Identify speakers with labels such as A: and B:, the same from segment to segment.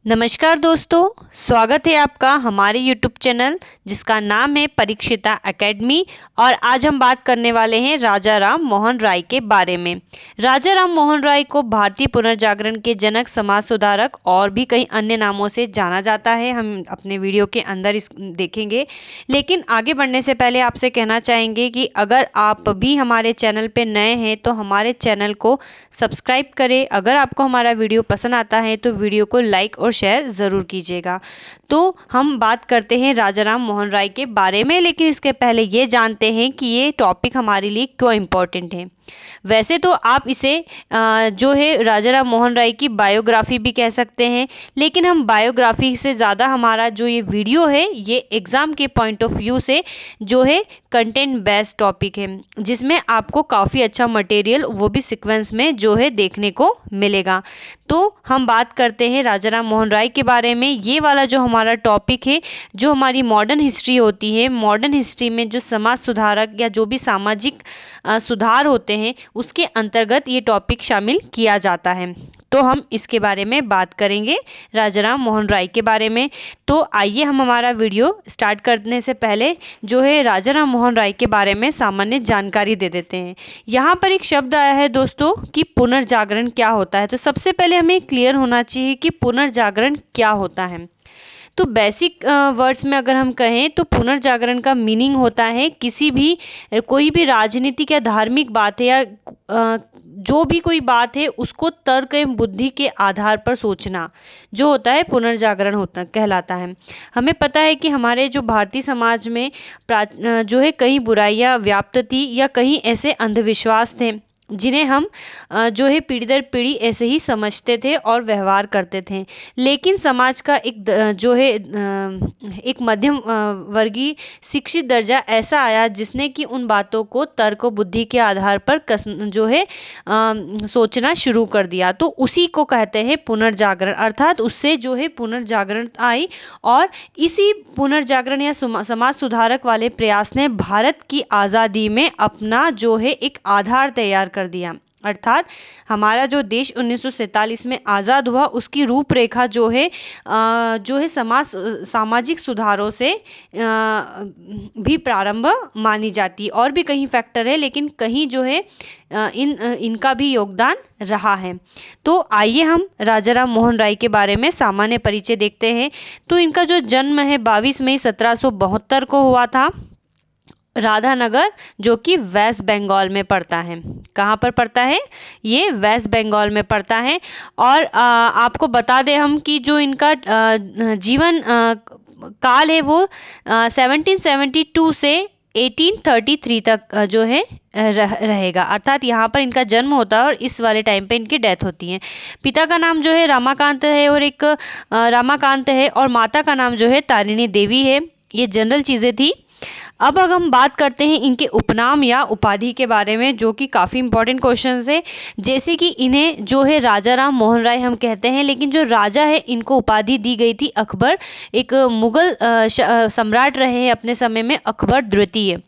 A: नमस्कार दोस्तों, स्वागत है आपका हमारे YouTube चैनल जिसका नाम है परीक्षिता एकेडमी। और आज हम बात करने वाले हैं राजा राम मोहन राय के बारे में। राजा राम मोहन राय को भारतीय पुनर्जागरण के जनक, समाज सुधारक और भी कई अन्य नामों से जाना जाता है। हम अपने वीडियो के अंदर इस देखेंगे, लेकिन आगे बढ़ने से पहले आपसे कहना चाहेंगे कि अगर आप भी हमारे चैनल पे नए हैं तो हमारे चैनल को सब्सक्राइब करें। अगर आपको हमारा वीडियो पसंद आता है तो वीडियो को लाइक और शेयर ज़रूर कीजिएगा। तो हम बात करते हैं राजा राम मोहन राय के बारे में, लेकिन इसके पहले ये जानते हैं कि ये टॉपिक हमारे लिए क्यों इम्पोर्टेंट है। वैसे तो आप इसे जो है राजा राम मोहन राय की बायोग्राफी भी कह सकते हैं, लेकिन हम बायोग्राफी से ज़्यादा हमारा जो ये वीडियो है ये एग्ज़ाम के पॉइंट ऑफ व्यू से जो है कंटेंट बेस्ड टॉपिक है, जिसमें आपको काफ़ी अच्छा मटेरियल वो भी सीक्वेंस में जो है देखने को मिलेगा। तो हम बात करते हैं राजा राम मोहन राय के बारे में। ये वाला जो हमारा टॉपिक है, जो हमारी मॉडर्न हिस्ट्री होती है, मॉडर्न हिस्ट्री में जो समाज सुधारक या जो भी सामाजिक सुधार होते हैं उसके अंतर्गत ये टॉपिक शामिल किया जाता है। तो हम इसके बारे में बात करेंगे, राजा राम मोहन राय के बारे में। तो आइए हम हमारा वीडियो स्टार्ट करने से पहले जो है राजा राम मोहन राय के बारे में सामान्य जानकारी दे देते हैं। यहाँ पर एक शब्द आया है दोस्तों कि पुनर्जागरण क्या होता है। तो सबसे पहले हमें क्लियर होना चाहिए कि पुनर्जागरण क्या होता है। तो बेसिक वर्ड्स में अगर हम कहें तो पुनर्जागरण का मीनिंग होता है किसी भी कोई भी राजनीतिक या धार्मिक बात है या जो भी कोई बात है उसको तर्क एवं बुद्धि के आधार पर सोचना, जो होता है पुनर्जागरण होता कहलाता है। हमें पता है कि हमारे जो भारतीय समाज में जो है कई बुराइयां व्याप्त थी या कहीं ऐसे अंधविश्वास थे जिन्हें हम जो है पीढ़ी दर पीढ़ी ऐसे ही समझते थे और व्यवहार करते थे। लेकिन समाज का जो है एक मध्यम वर्गीय शिक्षित दर्जा ऐसा आया जिसने कि उन बातों को तर्क और बुद्धि के आधार पर जो है सोचना शुरू कर दिया। तो उसी को कहते हैं पुनर्जागरण, अर्थात उससे जो है पुनर्जागरण आई और इसी पुनर्जागरण या समाज सुधारक वाले प्रयास ने भारत की आज़ादी में अपना जो है एक आधार तैयार कर दिया। अर्थात हमारा जो देश 1947 में आज़ाद हुआ उसकी रूपरेखा जो है सामाजिक सुधारों से भी प्रारंभ मानी जाती है। और भी कई फैक्टर है, लेकिन कहीं जो है इनका भी योगदान रहा है। तो आइए हम राजा राम मोहन राय के बारे में सामान्य परिचय देखते हैं। तो इनका जो जन्म है 22 मई 1772 को हुआ था, राधानगर, जो कि वेस्ट बंगाल में पड़ता है। कहाँ पर पड़ता है? ये वेस्ट बंगाल में पड़ता है। और आपको बता दें हम कि जो इनका जीवन काल है वो 1772 से 1833 तक जो है रहेगा। अर्थात यहाँ पर इनका जन्म होता है और इस वाले टाइम पे इनकी डेथ होती है। पिता का नाम जो है रमाकांत है और माता का नाम जो है तारिणी देवी है। ये जनरल चीज़ें थी। अब अगर हम बात करते हैं इनके उपनाम या उपाधि के बारे में, जो कि काफ़ी इंपॉर्टेंट क्वेश्चन है। जैसे कि इन्हें जो है राजा राम मोहन राय हम कहते हैं, लेकिन जो राजा है इनको उपाधि दी गई थी अकबर, एक मुगल सम्राट रहे हैं अपने समय में, अकबर द्वितीय।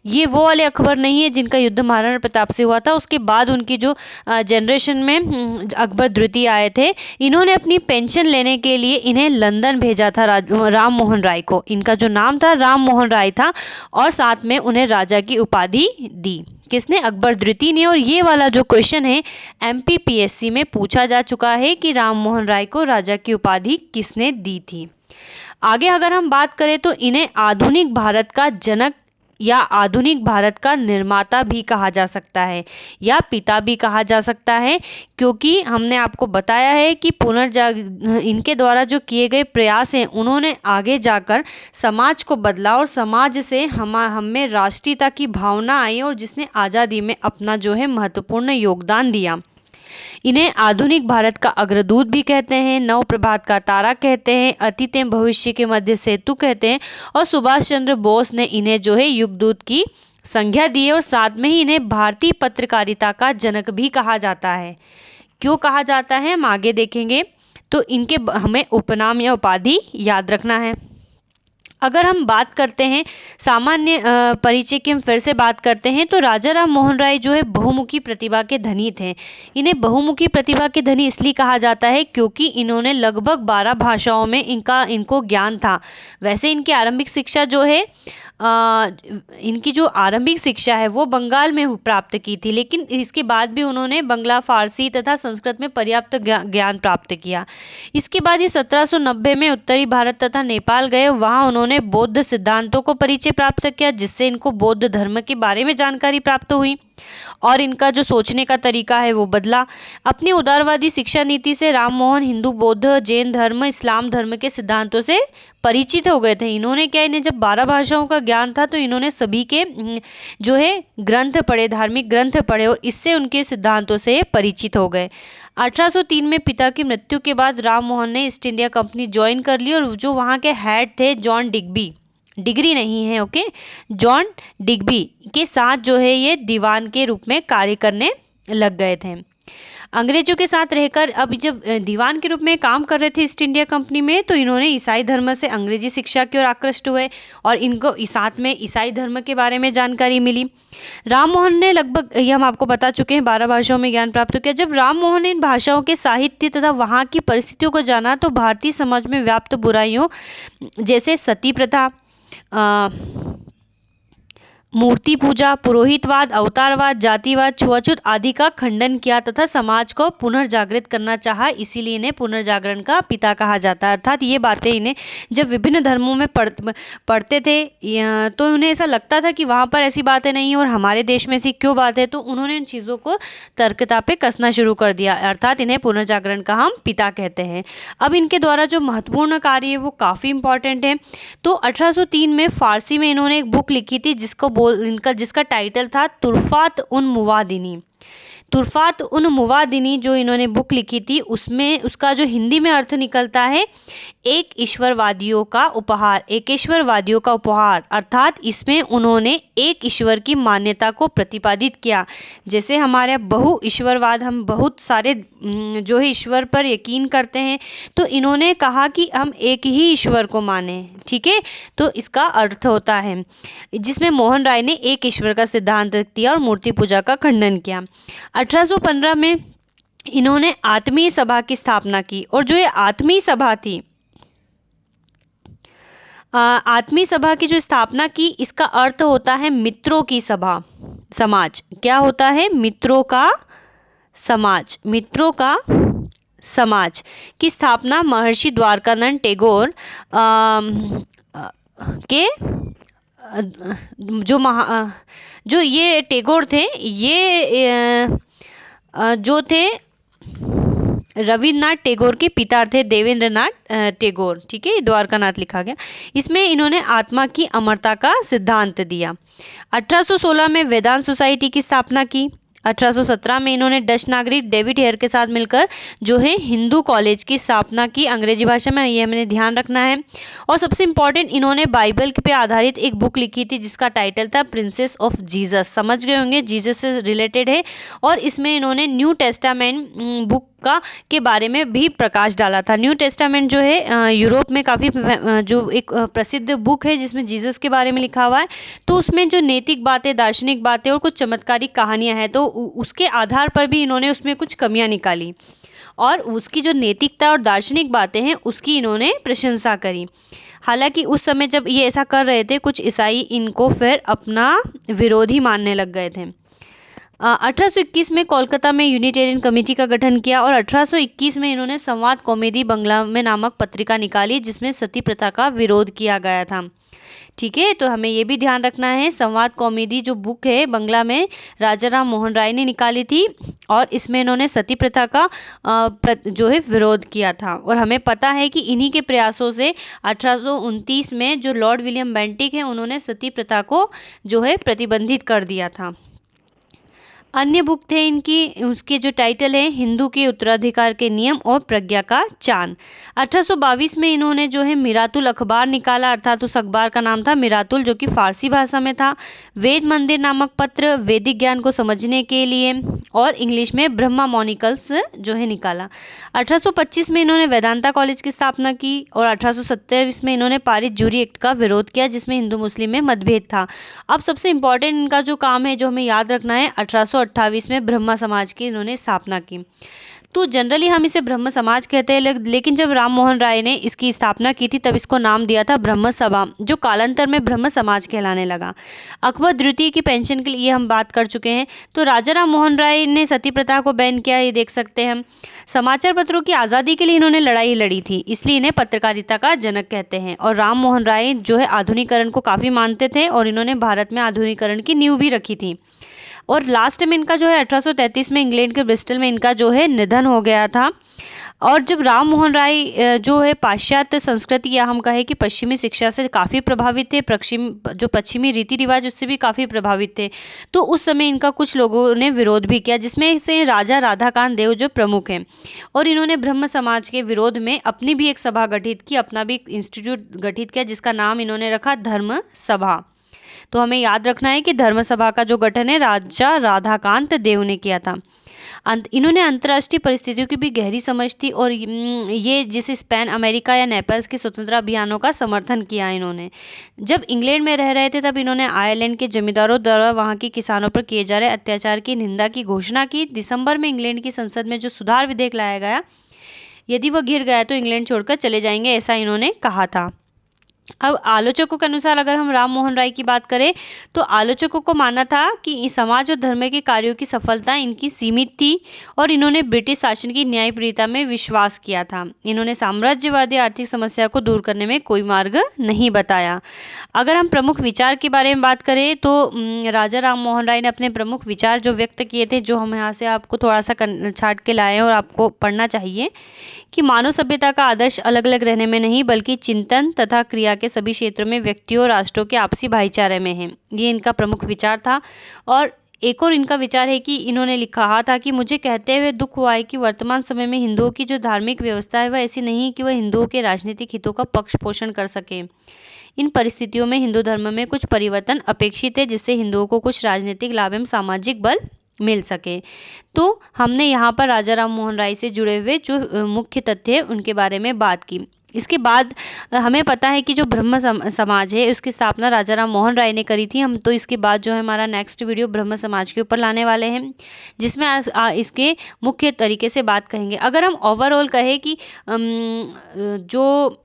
A: ये वो वाले अकबर नहीं है जिनका युद्ध महाराणा प्रताप से हुआ था। उसके बाद उनकी जो जनरेशन में अकबर द्वितीय आए थे, इन्होंने अपनी पेंशन लेने के लिए इन्हें लंदन भेजा था राम मोहन राय को। इनका जो नाम था राम मोहन राय था और साथ में उन्हें राजा की उपाधि दी। किसने? अकबर द्वितीय ने। और ये वाला जो क्वेश्चन है MPPSC में पूछा जा चुका है कि राम मोहन राय को राजा की उपाधि किसने दी थी। आगे अगर हम बात करें तो इन्हें आधुनिक भारत का जनक या आधुनिक भारत का निर्माता भी कहा जा सकता है या पिता भी कहा जा सकता है, क्योंकि हमने आपको बताया है कि इनके द्वारा जो किए गए प्रयास हैं उन्होंने आगे जाकर समाज को बदला और समाज से हम में राष्ट्रीयता की भावना आई और जिसने आज़ादी में अपना जो है महत्वपूर्ण योगदान दिया। इन्हें आधुनिक भारत का अग्रदूत भी कहते हैं, नव प्रभात का तारा कहते हैं, अतीत एवं भविष्य के मध्य सेतु कहते हैं और सुभाष चंद्र बोस ने इन्हें जो है युगदूत की संज्ञा दी है और साथ में ही इन्हें भारतीय पत्रकारिता का जनक भी कहा जाता है। क्यों कहा जाता है हम आगे देखेंगे। तो इनके हमें उपनाम या उपाधि याद रखना है। अगर हम बात करते हैं सामान्य परिचय की, हम फिर से बात करते हैं तो राजा राम मोहन राय जो है बहुमुखी प्रतिभा के धनी थे। इन्हें बहुमुखी प्रतिभा के धनी इसलिए कहा जाता है क्योंकि इन्होंने लगभग 12 भाषाओं में इनको ज्ञान था। वैसे इनकी आरंभिक शिक्षा जो है इनकी जो आरंभिक शिक्षा है वो बंगाल में प्राप्त की थी, लेकिन इसके बाद भी उन्होंने बंगला, फारसी तथा संस्कृत में पर्याप्त ज्ञान प्राप्त किया। इसके बाद ये 1790 में उत्तरी भारत तथा नेपाल गए। वहां उन्होंने बौद्ध सिद्धांतों को परिचय प्राप्त किया, जिससे इनको बौद्ध धर्म के बारे में जानकारी प्राप्त हुई और इनका जो सोचने का तरीका है वो बदला। अपनी उदारवादी शिक्षा नीति से राममोहन हिंदू, बौद्ध, जैन धर्म, इस्लाम धर्म के सिद्धांतों से परिचित हो गए थे। इन्होंने क्या, इन्हें जब 12 भाषाओं का ज्ञान था तो इन्होंने सभी के जो है ग्रंथ पढ़े, धार्मिक ग्रंथ पढ़े और इससे उनके सिद्धांतों से परिचित हो गए। 1803 में पिता की मृत्यु के बाद राममोहन ने ईस्ट इंडिया कंपनी ज्वाइन कर ली और जो वहाँ के हेड थे जॉन डिग्बी, डिग्री नहीं है ओके, जॉन डिग्बी के साथ जो है ये दीवान के रूप में कार्य करने लग गए थे। अंग्रेजों के साथ रहकर अब जब दीवान के रूप में काम कर रहे थे ईस्ट इंडिया कंपनी में, तो इन्होंने ईसाई धर्म से अंग्रेजी शिक्षा की ओर आकृष्ट हुए और इनको साथ में ईसाई धर्म के बारे में जानकारी मिली। राममोहन ने लगभग, ये हम आपको बता चुके हैं, 12 भाषाओं में ज्ञान प्राप्त किया। जब राममोहन ने इन भाषाओं के साहित्य तथा वहाँ की परिस्थितियों को जाना तो भारतीय समाज में व्याप्त बुराइयों जैसे सती प्रथा, मूर्ति पूजा, पुरोहितवाद, अवतारवाद, जातिवाद, छुआछूत आदि का खंडन किया तथा समाज को पुनर्जागृत करना चाहा। इसीलिए इन्हें पुनर्जागरण का पिता कहा जाता है। अर्थात ये बातें इन्हें जब विभिन्न धर्मों में पढ़ते थे तो उन्हें ऐसा लगता था कि वहाँ पर ऐसी बातें नहीं है और हमारे देश में ऐसी क्यों बात है, तो उन्होंने इन चीज़ों को तर्कता पे कसना शुरू कर दिया। अर्थात इन्हें पुनर्जागरण का हम पिता कहते हैं। अब इनके द्वारा जो महत्वपूर्ण कार्य है वो काफ़ी इंपॉर्टेंट है। तो 1803 में फारसी में इन्होंने एक बुक लिखी थी जिसका टाइटल था तुरफात उन मुवादिनी। तुरफात उन मुवादिनी जो इन्होंने बुक लिखी थी उसमें उसका जो हिंदी में अर्थ निकलता है एक ईश्वरवादियों का उपहार, एकेश्वरवादियों का उपहार। अर्थात इसमें उन्होंने एक ईश्वर की मान्यता को प्रतिपादित किया। जैसे हमारे बहु ईश्वरवाद, हम बहुत सारे जो है ईश्वर पर यकीन करते हैं, तो इन्होंने कहा कि हम एक ही ईश्वर को माने। ठीक है, तो इसका अर्थ होता है, जिसमें मोहन राय ने एक ईश्वर का सिद्धांत दिया और मूर्ति पूजा का खंडन किया। 1815 में इन्होंने आत्मीय सभा की स्थापना की और जो ये आत्मीय सभा थी, आत्मीय सभा की जो स्थापना की, इसका अर्थ होता है मित्रों की सभा, समाज। क्या होता है? मित्रों का समाज। मित्रों का समाज की स्थापना महर्षि द्वारकानंद टैगोर के जो ये टैगोर थे, ये जो थे रविन्द्रनाथ टैगोर के पिता थे, देवेंद्रनाथ टैगोर। ठीक है, द्वारकानाथ लिखा गया। इसमें इन्होंने आत्मा की अमरता का सिद्धांत दिया। 1816 में वेदांत सोसाइटी की स्थापना की। 1817 में इन्होंने डच नागरिक डेविड हेयर के साथ मिलकर जो है हिंदू कॉलेज की स्थापना की, अंग्रेजी भाषा में, ये हमें ध्यान रखना है। और सबसे इम्पोर्टेंट, इन्होंने बाइबल पे आधारित एक बुक लिखी थी जिसका टाइटल था प्रिंसेस ऑफ जीसस। समझ गए होंगे, जीसस से रिलेटेड है। और इसमें इन्होंने न्यू टेस्टामेंट बुक के बारे में भी प्रकाश डाला था। न्यू टेस्टामेंट जो है यूरोप में काफ़ी जो एक प्रसिद्ध बुक है जिसमें जीसस के बारे में लिखा हुआ है। तो उसमें जो नैतिक बातें, दार्शनिक बातें और कुछ चमत्कारिक कहानियां हैं, तो उसके आधार पर भी इन्होंने उसमें कुछ कमियां निकाली और उसकी जो नैतिकता और दार्शनिक बातें हैं उसकी इन्होंने प्रशंसा करी। हालांकि उस समय जब ये ऐसा कर रहे थे, कुछ ईसाई इनको फिर अपना विरोधी मानने लग गए थे। 1821 में कोलकाता में यूनिटेरियन कमेटी का गठन किया और 1821 में इन्होंने संवाद कॉमेडी बंगला में नामक पत्रिका निकाली जिसमें सती प्रथा का विरोध किया गया था। ठीक है, तो हमें ये भी ध्यान रखना है, संवाद कॉमेडी जो बुक है बंगला में राजा राम मोहन राय ने निकाली थी और इसमें इन्होंने सती प्रथा का जो है विरोध किया था। और हमें पता है कि इन्हीं के प्रयासों से 1829 में जो लॉर्ड विलियम बेंटिक है उन्होंने सती प्रथा को जो है प्रतिबंधित कर दिया था। अन्य बुक थे इनकी, उसके जो टाइटल है हिंदू के उत्तराधिकार के नियम और प्रज्ञा का चांद। 1822 में इन्होंने जो है मिरातुल अखबार निकाला, अर्थात उस अखबार का नाम था मिरातुल, जो कि फारसी भाषा में था। वेद मंदिर नामक पत्र वैदिक ज्ञान को समझने के लिए, और इंग्लिश में ब्रह्मा मॉनिकल्स जो है निकाला। 1825 में इन्होंने वेदांता कॉलेज की स्थापना की, और 1827 में इन्होंने पारित जूरी एक्ट का विरोध किया, जिसमें हिंदू मुस्लिम में मतभेद था। अब सबसे इंपॉर्टेंट इनका जो काम है, जो हमें याद रखना है, 1828 में ब्रह्मा समाज की इन्होंने स्थापना की। तो जनरली हम इसे ब्रह्म समाज कहते हैं, लेकिन जब राम मोहन राय ने इसकी स्थापना की थी तब इसको नाम दिया था ब्रह्म सभा, जो कालांतर में ब्रह्म समाज कहलाने लगा। अकबर द्वितीय की पेंशन के लिए हम बात कर चुके हैं। तो राजा राम मोहन राय ने सती प्रथा को बैन किया, ये देख सकते हैं हम। समाचार पत्रों की आज़ादी के लिए इन्होंने लड़ाई लड़ी थी, इसलिए इन्हें पत्रकारिता का जनक कहते हैं। और राम मोहन राय जो है आधुनिकीकरण को काफ़ी मानते थे, और इन्होंने भारत में आधुनिकीकरण की नींव भी रखी थी। और लास्ट में इनका जो है 1833 में इंग्लैंड के ब्रिस्टल में इनका जो है निधन हो गया था। और जब राम मोहन राय जो है पाश्चात्य संस्कृति, या हम कहें कि पश्चिमी शिक्षा से काफ़ी प्रभावित थे, पश्चिमी रीति रिवाज उससे भी काफ़ी प्रभावित थे, तो उस समय इनका कुछ लोगों ने विरोध भी किया, जिसमें से राजा राधाकांत देव जो प्रमुख हैं। और इन्होंने ब्रह्म समाज के विरोध में अपनी भी एक सभा गठित की, अपना भी एक इंस्टीट्यूट गठित किया, जिसका नाम इन्होंने रखा धर्म सभा। तो हमें याद रखना है कि धर्म सभा का जो गठन है राजा राधाकांत देव ने किया था। इन्होंने अंतर्राष्ट्रीय परिस्थितियों की भी गहरी समझ थी, और ये जिसे स्पेन, अमेरिका या नेपाल के स्वतंत्रता अभियानों का समर्थन किया इन्होंने। जब इंग्लैंड में रह रहे थे तब इन्होंने आयरलैंड के जमींदारों द्वारा वहां के किसानों पर किए जा रहे अत्याचार की निंदा की घोषणा की। दिसंबर में इंग्लैंड की संसद में जो सुधार विधेयक लाया गया, यदि वह गिर गया तो इंग्लैंड छोड़कर चले जाएंगे, ऐसा इन्होंने कहा था। अब आलोचकों के अनुसार अगर हम राम मोहन राय की बात करें, तो आलोचकों को माना था कि समाज और धर्म के कार्यों की सफलता इनकी सीमित थी, और इन्होंने ब्रिटिश शासन की न्यायप्रियता में विश्वास किया था। इन्होंने साम्राज्यवादी आर्थिक समस्या को दूर करने में कोई मार्ग नहीं बताया। अगर हम प्रमुख विचार के बारे में बात करें, तो राजा राम मोहन राय ने अपने प्रमुख विचार जो व्यक्त किए थे, जो हम यहाँ से आपको थोड़ा सा छाट के लाए हैं और आपको पढ़ना चाहिए, कि मानव सभ्यता का आदर्श अलग अलग रहने में नहीं, बल्कि चिंतन तथा क्रिया के सभी क्षेत्रों में व्यक्तियों और राष्ट्रों के आपसी भाईचारे में है। ये इनका प्रमुख विचार था। और एक और इनका विचार है कि इन्होंने कहा था कि मुझे कहते हुए दुख हुआ है कि वर्तमान समय में हिंदुओं की जो धार्मिक व्यवस्था है वह ऐसी नहीं है कि वह हिंदुओं के राजनीतिक हितों का पक्ष पोषण कर सके। इन परिस्थितियों में हिंदू धर्म में कुछ परिवर्तन अपेक्षित है, जिससे हिंदुओं को कुछ राजनीतिक लाभ एवं सामाजिक बल मिल सके। तो हमने यहाँ पर राजा राम मोहन राय से जुड़े हुए जो मुख्य तथ्य है उनके बारे में बात की। इसके बाद हमें पता है कि जो ब्रह्म समाज है उसकी स्थापना राजा राम मोहन राय ने करी थी। हम तो इसके बाद जो है हमारा नेक्स्ट वीडियो ब्रह्म समाज के ऊपर लाने वाले हैं, जिसमें इसके मुख्य तरीके से बात कहेंगे। अगर हम ओवरऑल कहें कि जो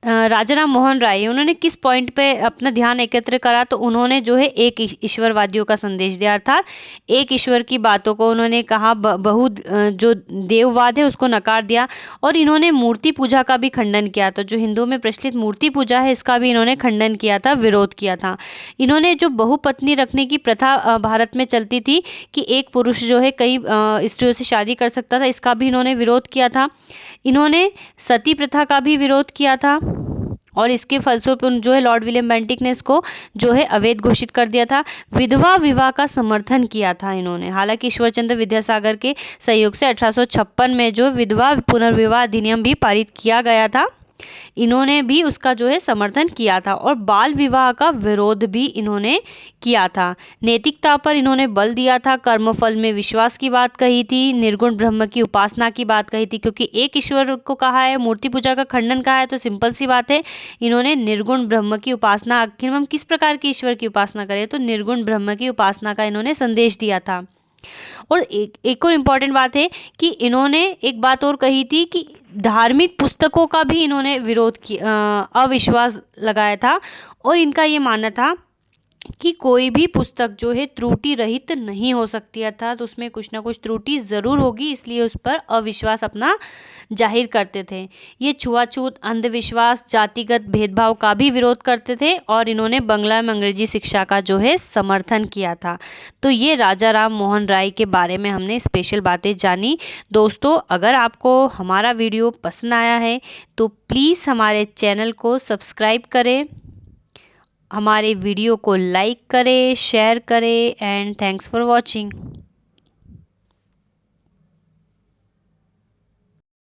A: राजा राम मोहन राय उन्होंने किस पॉइंट पे अपना ध्यान एकत्र करा, तो उन्होंने जो है एक ईश्वरवादियों का संदेश दिया, अर्थात एक ईश्वर की बातों को उन्होंने कहा, जो देववाद है उसको नकार दिया। और इन्होंने मूर्ति पूजा का भी खंडन किया था, जो हिंदुओं में प्रचलित मूर्ति पूजा है इसका भी इन्होंने खंडन किया था, विरोध किया था। इन्होंने जो बहुपत्नी रखने की प्रथा भारत में चलती थी कि एक पुरुष जो है कई स्त्रियों से शादी कर सकता था, इसका भी इन्होंने विरोध किया था। इन्होंने सती प्रथा का भी विरोध किया था, और इसके फलस्वरूप जो है लॉर्ड विलियम बेंटिक ने इसको जो है अवैध घोषित कर दिया था। विधवा विवाह का समर्थन किया था इन्होंने। हालांकि ईश्वरचंद्र विद्यासागर के सहयोग से 1856 में जो विधवा पुनर्विवाह अधिनियम भी पारित किया गया था, इन्होंने भी उसका जो है समर्थन किया था। और बाल विवाह का विरोध भी इन्होंने किया था। नैतिकता पर इन्होंने बल दिया था, कर्मफल में विश्वास की बात कही थी, निर्गुण ब्रह्म की उपासना की बात कही थी, क्योंकि एक ईश्वर को कहा है, मूर्ति पूजा का खंडन कहा है, तो सिंपल सी बात है इन्होंने निर्गुण ब्रह्म की उपासना, आखिर हम किस प्रकार के ईश्वर की उपासना करें, तो निर्गुण ब्रह्म की उपासना का इन्होंने संदेश दिया था। और एक और इम्पॉर्टेंट बात है कि इन्होंने एक बात और कही थी कि धार्मिक पुस्तकों का भी इन्होंने विरोध किया, अविश्वास लगाया था। और इनका ये मानना था कि कोई भी पुस्तक जो है त्रुटि रहित नहीं हो सकती, अर्थात उसमें कुछ ना कुछ त्रुटि जरूर होगी, इसलिए उस पर अविश्वास अपना जाहिर करते थे। ये छुआछूत, अंधविश्वास, जातिगत भेदभाव का भी विरोध करते थे, और इन्होंने बंगला में अंग्रेजी शिक्षा का जो है समर्थन किया था। तो ये राजा राम मोहन राय के बारे में हमने स्पेशल बातें जानी। दोस्तों, अगर आपको हमारा वीडियो पसंद आया है तो प्लीज़ हमारे चैनल को सब्सक्राइब करें, हमारे वीडियो को लाइक करें, शेयर करें एंड थैंक्स फॉर वॉचिंग।